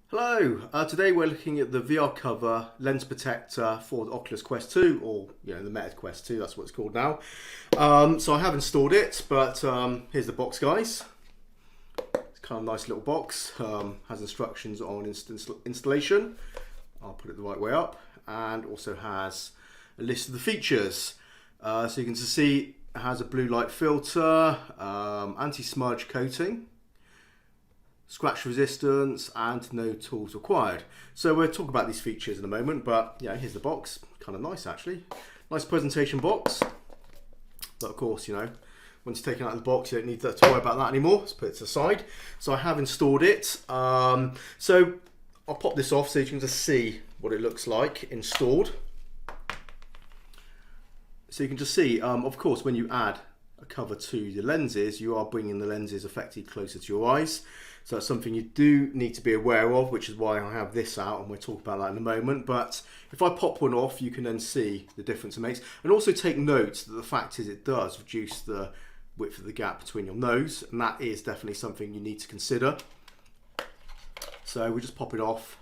Hello, today we're looking at the VR cover lens protector for the Oculus Quest 2, or the Meta Quest 2, that's what it's called now. So I have installed it, but here's the box, guys. It's kind of a nice little box, has instructions on installation. I'll put it the right way up, and also has a list of the features. So you can see it has a blue light filter, anti-smudge coating, scratch resistance, and no tools required. So we'll talk about these features in a moment, but yeah, here's the box. Kind of nice, actually. Nice presentation box. But of course, once you're taken out of the box, you don't need to worry about that anymore. Let's put it to the side. So I have installed it. So I'll pop this off so you can just see what it looks like installed. So you can just see, of course, when you add a cover to the lenses, you are bringing the lenses effectively closer to your eyes. So that's something you do need to be aware of, which is why I have this out, and we'll talk about that in a moment. But if I pop one off, you can then see the difference it makes. And also take note that the fact is it does reduce the width of the gap between your nose, and that is definitely something you need to consider. So we just pop it off,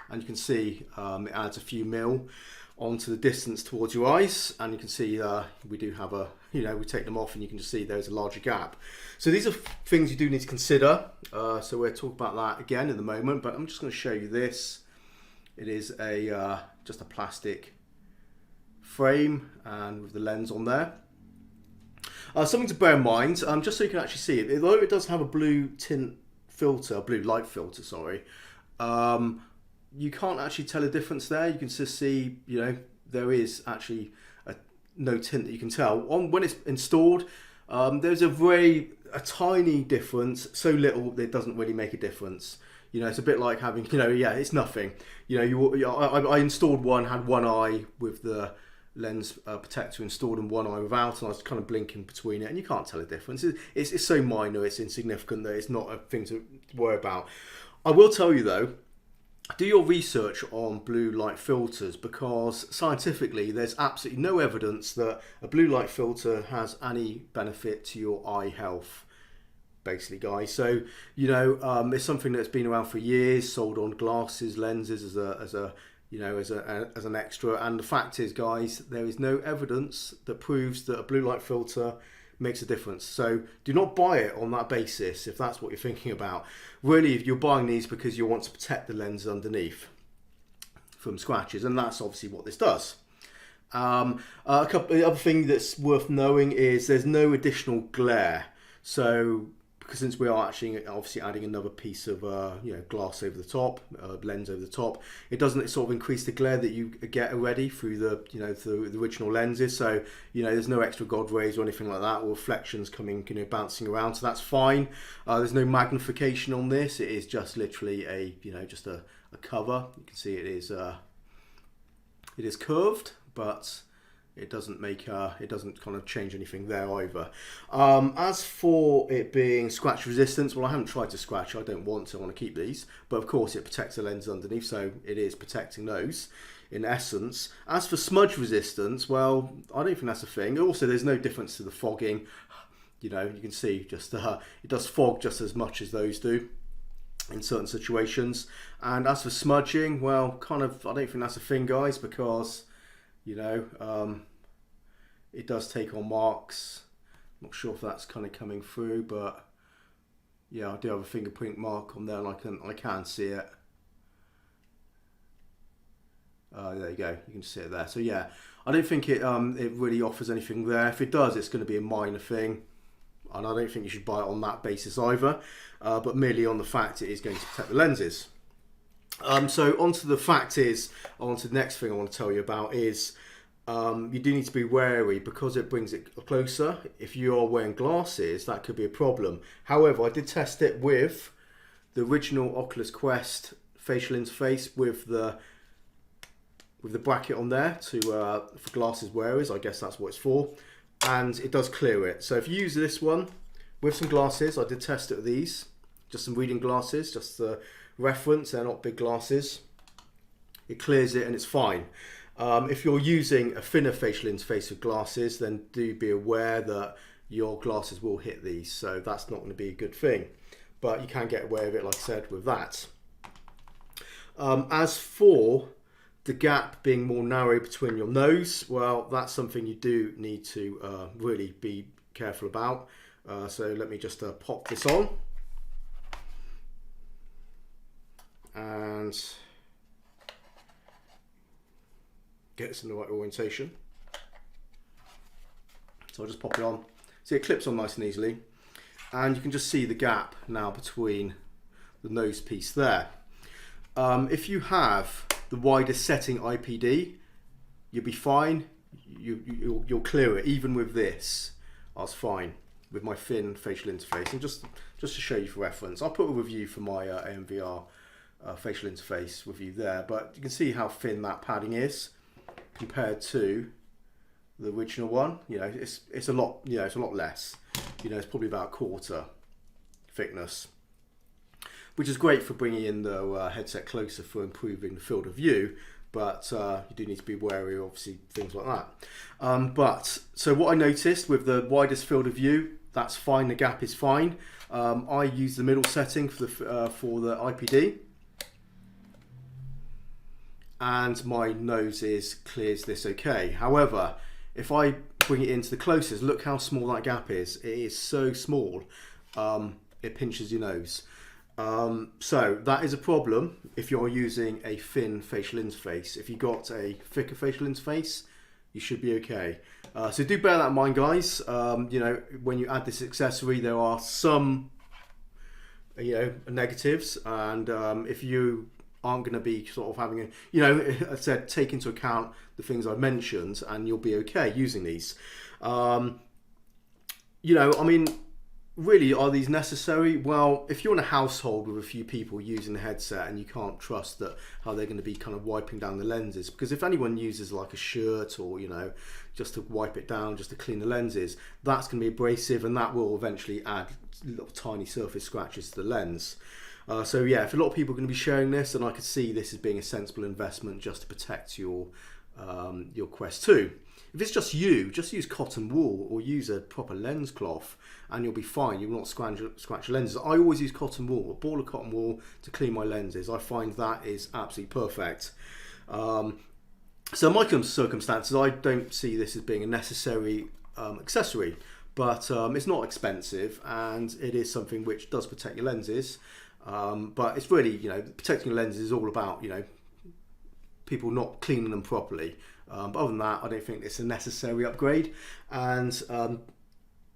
and you can see it adds a few mil onto the distance towards your eyes, and you can see we do have a, we take them off and you can just see there's a larger gap. So these are things you do need to consider. So we'll talk about that again in a moment, but I'm just going to show you this. It is a just a plastic frame and with the lens on there. Something to bear in mind, just so you can actually see it, although it does have a blue tint filter, blue light filter, sorry, you can't actually tell a difference there. You can just see, there is actually no tint that you can tell. When it's installed, there's a tiny difference, so little that it doesn't really make a difference. It's a bit like having, it's nothing. I installed one, had one eye with the lens protector installed and one eye without, and I was kind of blinking between it, and you can't tell a difference. It's so minor, it's insignificant that it's not a thing to worry about. I will tell you though, do your research on blue light filters, because scientifically there's absolutely no evidence that a blue light filter has any benefit to your eye health, basically, guys. So it's something that's been around for years, sold on glasses, lenses as an extra, and the fact is, guys, there is no evidence that proves that a blue light filter makes a difference. So do not buy it on that basis if that's what you're thinking about. Really, if you're buying these because you want to protect the lens underneath from scratches, and that's obviously what this does. The other thing that's worth knowing is there's no additional glare. So since we are actually obviously adding another piece of glass over the top, lens over the top, it doesn't sort of increase the glare that you get already through the original lenses. So there's no extra God rays or anything like that, or reflections coming bouncing around. So that's fine. There's no magnification on this. It is just literally a just a cover. You can see it is curved, but it doesn't kind of change anything there either. As for it being scratch resistant, well, I haven't tried to scratch. I don't want to. I want to keep these, but of course it protects the lenses underneath, so it is protecting those in essence. As for smudge resistance, well, I don't think that's a thing. Also, there's no difference to the fogging. You can see just it does fog just as much as those do in certain situations. And as for smudging, well, I don't think that's a thing, guys, because it does take on marks. I'm not sure if that's kind of coming through, but yeah, I do have a fingerprint mark on there, and I can see it. There you go, you can see it there. So yeah, I don't think it really offers anything there. If it does, it's going to be a minor thing, and I don't think you should buy it on that basis either, but merely on the fact it is going to protect the lenses. So onto the next thing I want to tell you about is you do need to be wary because it brings it closer. If you are wearing glasses, that could be a problem. However, I did test it with the original Oculus Quest facial interface with the bracket on there for glasses wearers. I guess that's what it's for, and it does clear it. So if you use this one with some glasses, I did test it with these, just some reading glasses, just the reference, they're not big glasses. It clears it and it's fine. If you're using a thinner facial interface with glasses, then do be aware that your glasses will hit these, so that's not going to be a good thing. But you can get away with it, like I said, with that. As for the gap being more narrow between your nose, well, that's something you do need to really be careful about. So let me just pop this on and get this in the right orientation. So I'll just pop it on. See, it clips on nice and easily, and you can just see the gap now between the nose piece there. If you have the widest setting IPD, you'll be fine. You'll clear it. Even with this, I was fine with my thin facial interface. And just to show you for reference, I'll put a review for my AMVR facial interface review there, but you can see how thin that padding is compared to the original one. You know, it's a lot. You know, it's a lot less. You know, it's probably about a quarter thickness, which is great for bringing in the headset closer for improving the field of view, but you do need to be wary of obviously things like that. So what I noticed with the widest field of view, that's fine, the gap is fine. I use the middle setting for the IPD, and my nose clears this okay. However, if I bring it into the closest, look how small that gap is. It is so small, it pinches your nose. So that is a problem if you're using a thin facial interface. If you've got a thicker facial interface, you should be okay. So do bear that in mind, guys. You know, when you add this accessory, there are some, you know, negatives, and if you aren't going to be sort of having a, you know, as I said, take into account the things I've mentioned, and you'll be okay using these. You know, I mean, really, are these necessary? Well, if you're in a household with a few people using the headset and you can't trust that how they're going to be kind of wiping down the lenses, because if anyone uses like a shirt or, you know, just to wipe it down, just to clean the lenses, that's going to be abrasive, and that will eventually add little tiny surface scratches to the lens. So yeah, if a lot of people are going to be sharing this, then I could see this as being a sensible investment just to protect your Quest 2. If it's just you, just use cotton wool or use a proper lens cloth and you'll be fine. You will not scratch your lenses. I always use cotton wool, a ball of cotton wool to clean my lenses. I find that is absolutely perfect. So in my circumstances, I don't see this as being a necessary accessory, but it's not expensive and it is something which does protect your lenses. But it's really, you know, protecting your lenses is all about, you know, people not cleaning them properly. But other than that, I don't think it's a necessary upgrade. And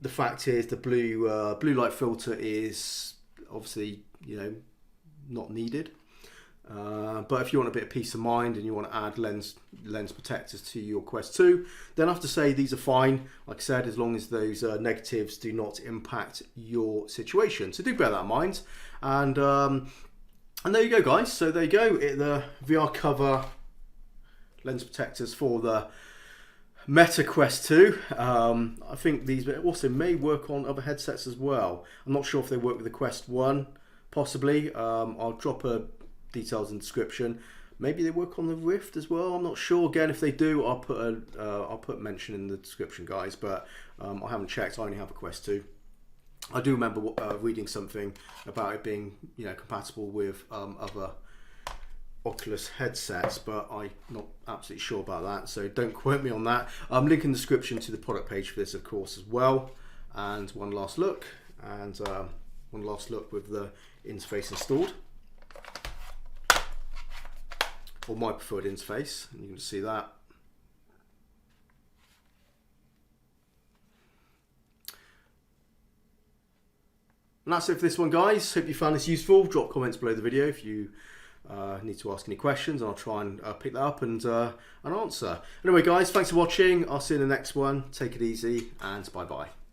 the fact is, the blue light filter is obviously, you know, not needed. But if you want a bit of peace of mind and you want to add lens protectors to your Quest 2, then I have to say these are fine. Like I said, as long as those negatives do not impact your situation. So do bear that in mind. And there you go, guys. So there you go. The VR cover lens protectors for the Meta Quest 2. I think these also may work on other headsets as well. I'm not sure if they work with the Quest 1, possibly. I'll drop details in the description. Maybe they work on the Rift as well. I'm not sure. Again, if they do, I'll put mention in the description, guys. But I haven't checked. I only have a Quest 2. I do remember reading something about it being, you know, compatible with other Oculus headsets, but I'm not absolutely sure about that, so don't quote me on that. Link in the description to the product page for this, of course, as well. And one last look, with the interface installed, or my preferred interface, and you can see that. And that's it for this one, guys. Hope you found this useful. Drop comments below the video if you need to ask any questions, and I'll try and pick that up and answer. Anyway, guys, thanks for watching. I'll see you in the next one. Take it easy, and bye-bye.